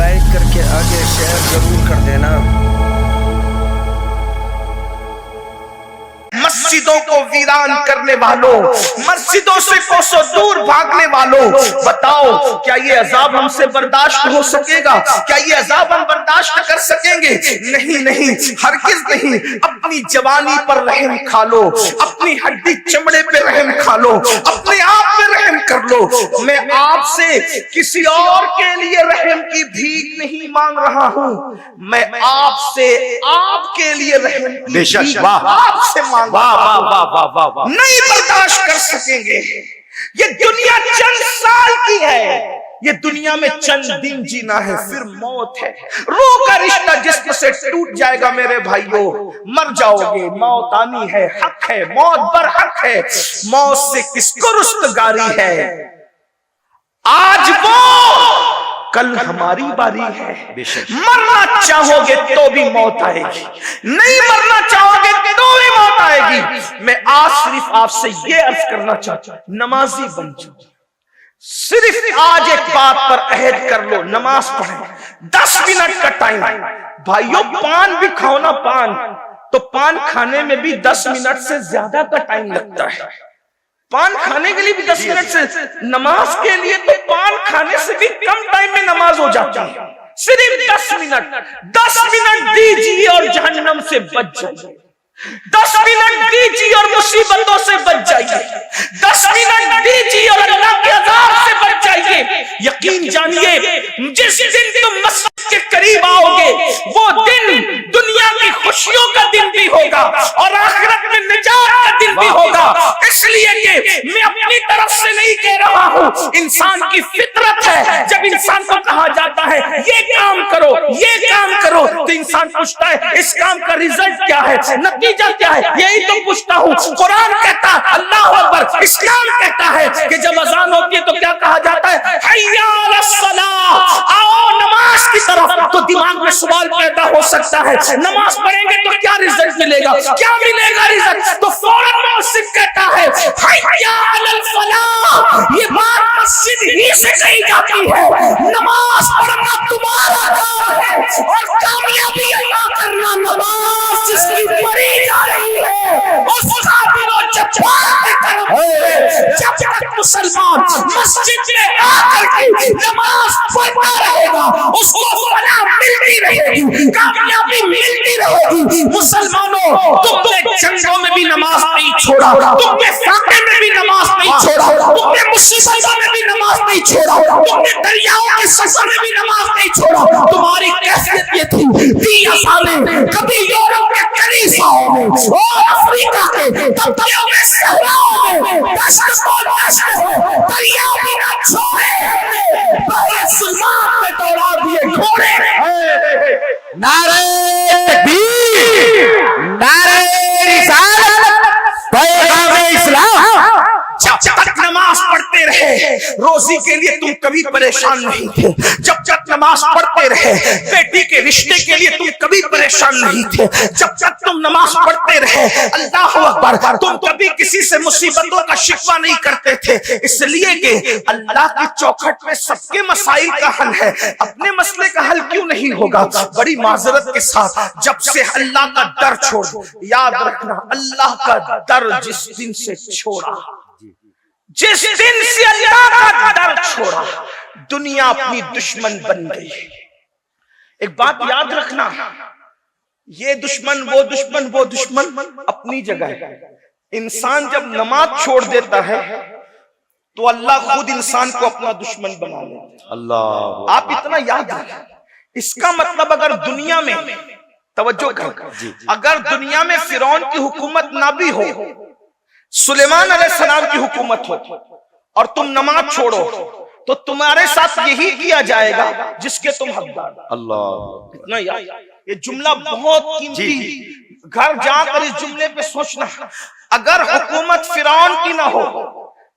Like کر کے آگے شیئر ضرور کر دینا۔ مسجدوں کو ویران کرنے والوں، مسجدوں سے کوسوں دور بھاگنے والوں، بتاؤ کیا یہ عذاب ہم سے برداشت ہو سکے گا؟ کیا یہ عذاب ہم برداشت کر سکیں گے؟ نہیں نہیں، ہرگز نہیں۔ اپنی جوانی پر رحم کھا لو، اپنی ہڈی چمڑے پہ رحم کھا لو، اپنے آپ پہ رحم کر لو۔ میں آپ سے کسی اور کے لیے رحم کی بھیک نہیں مانگ رہا ہوں، میں آپ سے آپ کے لیے رحم کی بھیک آپ سے مانگ نہیں برداشت کر سکیں گے۔ یہ دنیا چند سال کی ہے، یہ دنیا میں چند دن جینا ہے، پھر موت ہے۔ روح کا رشتہ جسم سے ٹوٹ جائے گا میرے بھائیوں، مر جاؤ گے، موت آنی ہے، حق ہے، موت بر حق ہے۔ موت سے کس کو رستگاری ہے؟ آج وہ، کل ہماری باری ہے۔ مرنا چاہو گے تو بھی موت آئے گی، نہیں مرنا چاہو گے تو بھی موت آئے گی۔ میں آج صرف آپ سے یہ عرض کرنا چاہتا ہوں، نمازی بن جاؤ۔ صرف آج ایک بات پر عہد کر لو، نماز پڑھیں۔ 10 منٹ کا ٹائم، بھائیوں پان بھی کھاؤ نا، پان تو پان کھانے میں بھی 10 منٹ سے زیادہ کا ٹائم لگتا ہے۔ پان کھانے کے لیے بھی 10 منٹ سے، نماز کے لیے تو پان کھانے سے بھی کم ٹائم میں نماز ہو جاتی ہے۔ صرف 10 منٹ دیجیے اور جہنم سے بچ جائیے۔ 10 منٹ دیجیے اور مصیبتوں سے بچ جائیے۔ 10 منٹ دیجیے اور اللہ کے عذاب سے بچ جائیے۔ یقین جانیے، جس دن تم مسجد کے قریب آؤ گے، وہ دن دنیا کی خوشیوں کا دن بھی ہوگا اور آخرت میں نجات کا دن بھی ہوگا۔ اس لیے کہ میں اپنی طرف سے نہیں کہہ رہا ہوں، انسان کی فطرت ہے، جب انسان کو کہا جاتا ہے یہ کام کرو، یہ کام کرو، تو انسان پوچھتا ہے اس کام کا رزلٹ کیا ہے، نتیجہ کیا ہے؟ یہی تو پوچھتا ہوں۔ قرآن کہتا ہے، اللہ اکبر، اسلام کہتا ہے کہ جب اذان ہوتی ہے تو کیا کہا جاتا ہے؟ حی علی الصلاۃ، آؤ نماز کی طرف۔ تو دماغ میں سوال پیدا ہو سکتا ہے، نماز پڑھیں گے تو کیا رزلٹ ملے گا؟ کیا ملے گا رزلٹ؟ تو فوراً مؤذن کہتا ہے حی علی الفلاح۔ یہ بات مسجد ہی سے کہی جاتی ہے، نماز پڑھنا تمہارا کام ہے اور کامیابی عطا کرنا نماز جس کی پڑھی جا رہی ہے اس کا بھی وہ جبار پہ کرم ہے۔ جب تک مسلمان مسجد میں آ کر کے نماز پڑھتا رہے گا، اس کو فلاح ملتی رہے گی، کامیابی ملتی رہے گی۔ مسلمانوں، تم نے جنگوں میں بھی نماز نہیں چھوڑا، تم نے فاقے میں بھی نماز نہیں چھوڑا، تم نے مصیبتوں میں بھی نماز نہیں چھوڑا، تم نے دریاؤں کے سفر میں بھی نماز نہیں چھوڑا۔ تمہاری کیفیت یہ تھی، 10 سالیں کبھی یورپ کے کنیساؤں میں اور افریقہ کے تبتیوں میں صحراؤں میں دشت و دشت ہے، دریا بھی نہ چھوڑے، بڑے سلمان میں دوڑا دیے گھوڑے۔ نعرہ تکبیر، نعرہ رسالت، پیغام اسلام۔ جب تک نماز پڑھتے رہے، روزی کے لیے تم کبھی پریشان نہیں تھے۔ جب تک نماز پڑھتے رہے، بیٹی کے رشتے کے لیے تم کبھی پریشان نہیں تھے۔ جب تک تم نماز پڑھتے رہے، اللہ اکبر، تم کبھی کسی سے مصیبتوں کا شکوہ نہیں کرتے تھے، اس لیے کہ اللہ کی چوکھٹ میں سب کے مسائل کا حل ہے۔ اپنے مسئلے کا حل کیوں نہیں ہوگا؟ بڑی معذرت کے ساتھ، جب سے اللہ کا در چھوڑ، یاد رکھنا، اللہ کا در جس دن سے چھوڑا، جس دن سے اللہ کا در چھوڑا، دنیا اپنی دشمن بن گئی۔ ایک بات یاد رکھنا، یہ دشمن وہ دشمن وہ دشمن اپنی جگہ ہے۔ انسان جب نماز چھوڑ دیتا ہے تو اللہ خود انسان کو اپنا دشمن بنا لیتا ہے۔ اللہ، آپ اتنا یاد رکھیں۔ اس کا مطلب اگر دنیا میں، توجہ کریں، اگر دنیا میں فرعون کی حکومت نہ بھی ہو، سلیمان علیہ السلام کی حکومت ہو، اور تم نماز چھوڑو، تو تمہارے ساتھ یہی کیا جائے گا جس کے تم حقدار۔ اللہ، اتنا یاد، یہ جملہ بہت قیمتی، گھر جا کر اس جملے پہ سوچنا۔ اگر حکومت فرعون کی نہ ہو،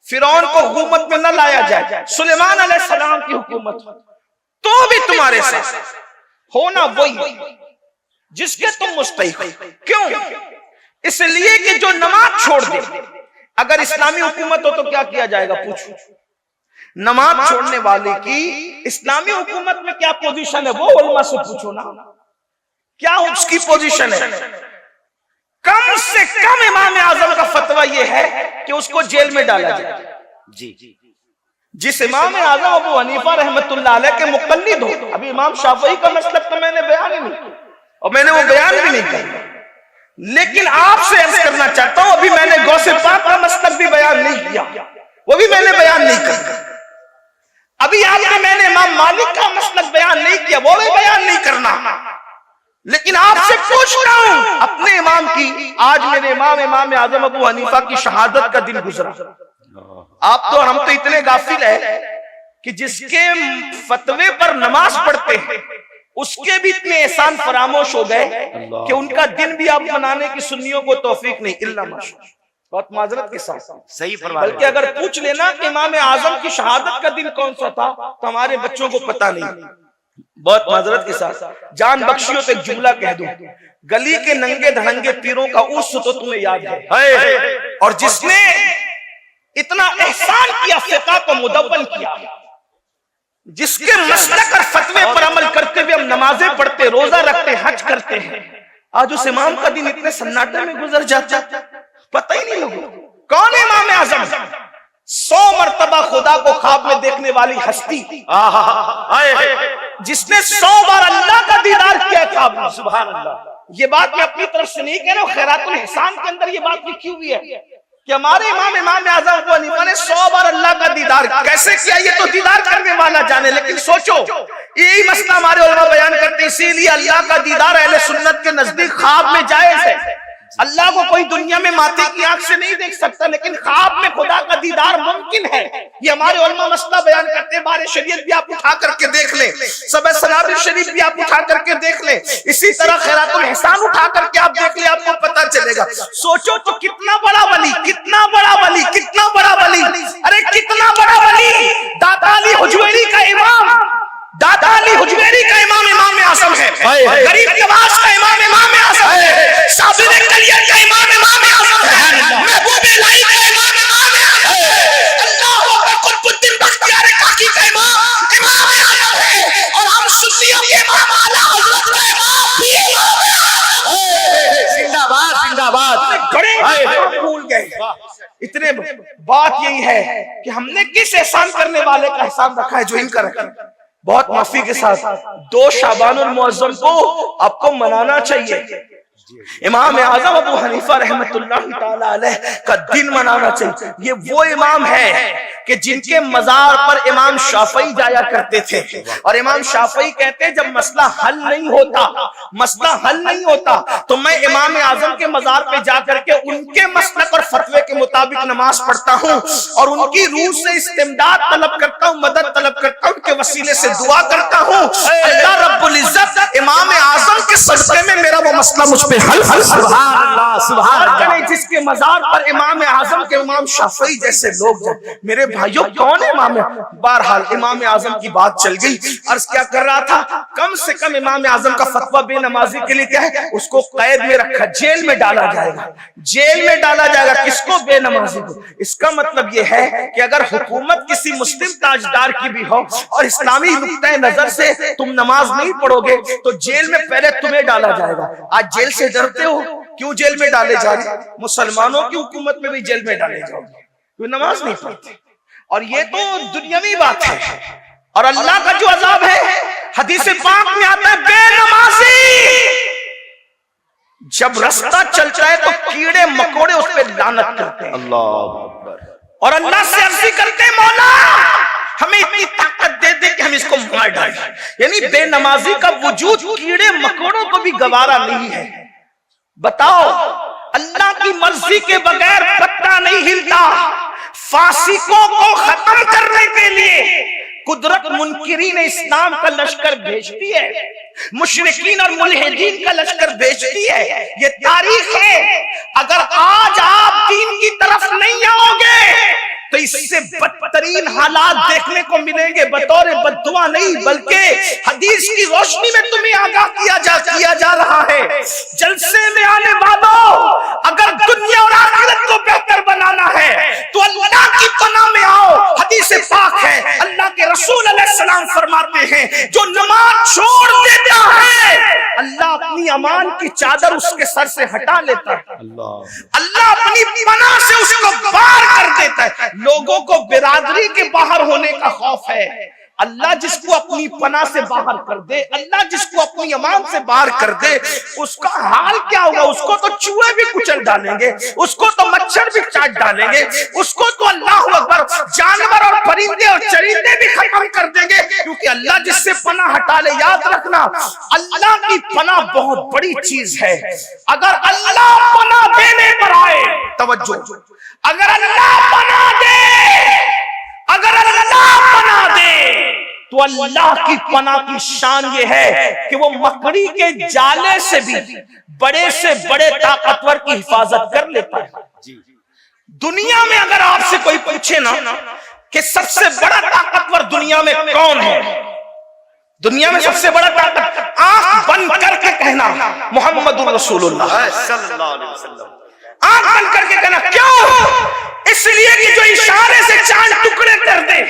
فرعون کو حکومت میں نہ لایا جائے، سلیمان علیہ السلام کی حکومت ہو، تو بھی تمہارے ساتھ ہونا وہی جس کے تم مستحق۔ کیوں؟ اس لیے کہ جو نماز چھوڑ دے، اگر اسلامی حکومت ہو تو کیا کیا جائے گا؟ پوچھو۔ نماز چھوڑنے والے کی اسلامی حکومت میں کیا پوزیشن ہے وہ علماء سے پوچھو نا، کیا اس کی پوزیشن ہے؟ کم سے کم امام اعظم کا فتویٰ یہ ہے کہ اس کو جیل میں ڈالا جائے۔ جی جس امام اعظم ابو حنیفہ رحمت اللہ علیہ کے مقلد ہو، ابھی امام شافعی کا مسلک تو میں نے بیان ہی نہیں کیا اور میں نے وہ بیان بھی نہیں کیا، لیکن آپ سے عرض کرنا چاہتا ہوں ابھی میں نے غوث پاک کا مسلک بھی بیان نہیں کیا، وہ بھی میں نے بیان نہیں کیا، ابھی آپ نے میں نے امام مالک کا مسلک بیان نہیں کیا، وہ بھی بیان نہیں کرنا، لیکن آپ سے پوچھتا ہوں اپنے امام کی، آج میرے امام اعظم ابو حنیفہ کی شہادت کا دن گزرا، آپ تو ہم تو اتنے غافل ہیں کہ جس کے فتوے پر نماز پڑھتے ہیں اس کے بھی اتنے احسان فراموش ہو گئے کہ ان کا دن بھی آپ منانے کی سنیوں کو توفیق نہیں، اللہ ماشاءاللہ، بہت معذرت کے ساتھ صحیح فرمایا، بلکہ اگر پوچھ لینا کہ امام اعظم کی شہادت کا دن کون سا تھا تو ہمارے بچوں کو پتہ نہیں، بہت معذرت کے ساتھ جان بخشیوں پہ ایک جملہ کہہ دوں، گلی کے ننگے دھڑنگے پیروں کا عرس تو تمہیں یاد ہے، اور جس نے اتنا احسان کیا فقہ کو مدون کیا، جس کے مسلک اور فتوے پر عمل کرتے ہوئے ہم نمازیں پڑھتے، روزہ رکھتے، حج کرتے ہیں، آج اس امام کا دن اتنے سناٹے میں گزر جاتا پتہ ہی نہیں لگا۔ کون ہے امام اعظم؟ 100 مرتبہ خدا کو خواب میں دیکھنے والی ہستی، جس نے 100 بار اللہ کا دیدار کیا خواب میں، سبحان اللہ۔ یہ بات میں اپنی طرف سے نہیں کہہ رہا ہوں، خیرات الاحسان کے اندر یہ بات لکھی ہوئی ہے کہ ہمارے امام اعظم ابو حنیفہ نے 100 بار اللہ کا دیدار کیسے کیا یہ تو دیدار کرنے والا جانے، لیکن سوچو یہی مسئلہ ہمارے علماء بیان کرتے ہیں، اسی لیے اللہ کا دیدار اہل سنت کے نزدیک خواب میں جائز ہے۔ اللہ کو کوئی دنیا میں ماتے کی آنکھ سے نہیں دیکھ سکتا، لیکن خواب میں خدا کا دیدار ممکن ہے، یہ ہمارے علماء مسئلہ بیان کرتے ہیں۔ بار شریعت بھی آپ اٹھا کر کے دیکھ لیں، سبع سنابل شریف بھی آپ اٹھا کر کے دیکھ لیں، اسی طرح خیرات الاحسان اٹھا کر کے آپ دیکھ لیں، آپ کو پتہ چلے گا۔ سوچو تو کتنا بڑا ولی، کتنا بڑا ولی، کتنا بڑا ولی، ارے کتنا بڑا ولی، داتا علی حجویری کا امام، داتا علی حجویری کا امام اعظم ہے، غریب نواز کا امام اعظم ہے، صابر کلیئر کا امام اعظم ہے، محبوب الہی کا امام اعظم ہے، اللہ اکبر قطب الدین بختیار کاکی کا امام اعظم ہے، اور ہم سنیوں کے امام اعلیٰ حضرت کا امام بھی زندہ باد زندہ باد، بڑے بھول گئے۔ اتنے بات یہی ہے کہ ہم نے کس احسان کرنے والے کا احسان رکھا ہے جو ان کا رکھا ہے۔ بہت معافی کے ساتھ 2 شعبان المعظم کو آپ کو منانا چاہیے، امام اعظم ابو حنیفہ رحمت اللہ تعالی علیہ کا دن منانا چاہیے۔ یہ وہ امام ہے کہ جن کے مزار پر امام شافعی جایا کرتے تھے، اور امام شافعی کہتے جب مسئلہ حل نہیں ہوتا تو میں امام اعظم کے مزار پہ جا کر کے ان کے مسلک اور فتوے کے مطابق نماز پڑھتا ہوں اور ان کی روح سے استمداد طلب کرتا ہوں، مدد طلب کرتا ہوں، ان کے وسیلے سے دعا کرتا ہوں، اللہ رب العزت امام اعظم کے صدقے میں میرا وہ مسئلہ مجھ پہ حل۔ سبحان اللہ سبحان اللہ۔ جس کے مزار پر امام اعظم کے امام شافعی جیسے لوگ جائیں، میرے بھائیوں کون ہے امام؟ بہرحال امام اعظم کی بات چل گئی، عرض کیا کر رہا تھا، کم سے کم امام اعظم کا فتویٰ بے نمازی کے لیے کیا ہے، اس کو قید میں رکھا، جیل میں ڈالا جائے گا، جیل میں ڈالا جائے گا، کس کو؟ بے نمازی کو۔ اس کا مطلب یہ ہے کہ اگر حکومت کسی مسلم تاجدار کی بھی ہو اور اسلامی نقطۂ نظر سے تم نماز نہیں پڑھو گے تو جیل میں پہلے تمہیں ڈالا جائے گا۔ آج جیل سے ڈرتے ہو، کیوں جیل میں ڈالے جا رہے؟ مسلمانوں کی حکومت میں بھی جیل میں ڈالے جاؤ گے، کوئی نماز نہیں پڑھتے، اور یہ تو دنیاوی بات ہے۔ اور اللہ کا جو عذاب ہے حدیث پاک میں آتا ہے، بے نمازی جب رستہ چلتا ہے تو کیڑے مکوڑے اس پہ لعنت کرتے ہیں، اللہ اکبر، اور اللہ سے عرضی کرتے ہیں مولا ہمیں اتنی طاقت دے دے کہ ہم اس کو مار ڈالیں۔ یعنی بے نمازی کا وجود کیڑے مکوڑوں کو بھی گوارا نہیں ہے۔ بتاؤ، اللہ کی مرضی کے بغیر پتہ نہیں ہلتا۔ فاسقوں کو ختم کرنے کے لیے قدرت منکرین اسلام کا لشکر بھیجتی ہے، مشرکین اور ملحدین کا لشکر بھیجتی ہے، یہ تاریخ ہے۔ اگر آج آپ دین کی طرف نہیں آؤ گے تو اس سے بدترین حالات دیکھنے کو ملیں گے، بطور بددعا نہیں بلکہ حدیث کی روشنی میں تمہیں آگاہ کیا جا رہا ہے۔ جلسے میں آنے والوں، اگر دنیا اور آخرت کو بہتر بنانا ہے تو اللہ کی پناہ میں آؤ۔ حدیث حدیث پاک ہے، اللہ کے رسول علیہ السلام فرماتے ہیں جو نماز چھوڑ دیتا ہے اللہ اپنی امان کی چادر اس کے سر سے ہٹا لیتا ہے، اللہ اپنی پناہ سے اس کو باہر کر دیتا ہے۔ لوگوں کو برادری کے باہر ہونے کا خوف ہے، اللہ جس کو اپنی پناہ سے باہر کر دے، اللہ جس کو اپنی امان سے باہر کر دے، اس کا حال کیا ہوگا؟ اس کو تو چوہے بھی کچل ڈالیں گے، اس کو تو مچھر بھی چاٹ ڈالیں گے، اس کو تو اللہ اکبر جانور اور پرندے اور چرندے بھی ختم کر دیں گے، کیونکہ اللہ جس سے پناہ ہٹا لے، یاد رکھنا اللہ کی پناہ بہت بڑی چیز ہے۔ اگر اللہ پناہ دینے پر آئے، توجہ، اگر اللہ پناہ دے، اگر اللہ پناہ دے تو اللہ کی پناہ کی شان یہ ہے کہ وہ مکڑی کے جالے سے بھی بڑے سے بڑے طاقتور کی حفاظت کر لیتا ہے۔ دنیا میں اگر آپ سے کوئی پوچھے نا کہ سب سے بڑا طاقتور دنیا میں کون ہے، دنیا میں سب سے بڑا طاقتور، آنکھ بند کر کے کہنا محمد رسول اللہ صلی اللہ علیہ وسلم۔ آنکھ بند کر کے کہنا، کیوں؟ اس لیے کہ جو اشارے سے چاند ٹکڑے کر دے،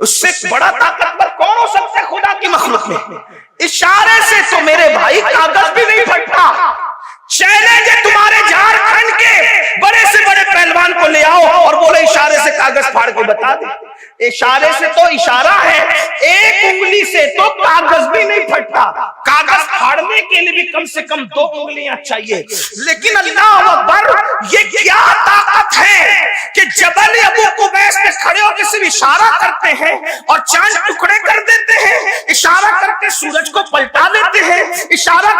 اس سے بڑا طاقتور کون ہو سکتا ہے خدا کی مخلوق میں؟ اشارے سے تو میرے بھائی کاغذ بھی نہیں پھٹتا۔ چیلنج ہے تمہارے جھارکھنڈ کے بڑے سے بڑے پہلوان کو لے آؤ اور بولے اشارے سے کاغذ پھاڑ کے بتا دے۔ اشارے سے تو اشارہ ہے، ایک انگلی سے تو کاغذ بھی نہیں پھٹتا، کاغذ پھاڑنے کے لیے بھی کم سے کم 2 انگلیاں چاہیے۔ لیکن اللہ اکبر، یہ کیا طاقت ہے کہ جبل ابو قبیس میں کھڑے ہو کے صرف اشارہ کرتے ہیں اور چاند ٹکڑے کر دیتے ہیں، اشارہ کر کے سورج کو پلٹا دیتے ہیں، اشارہ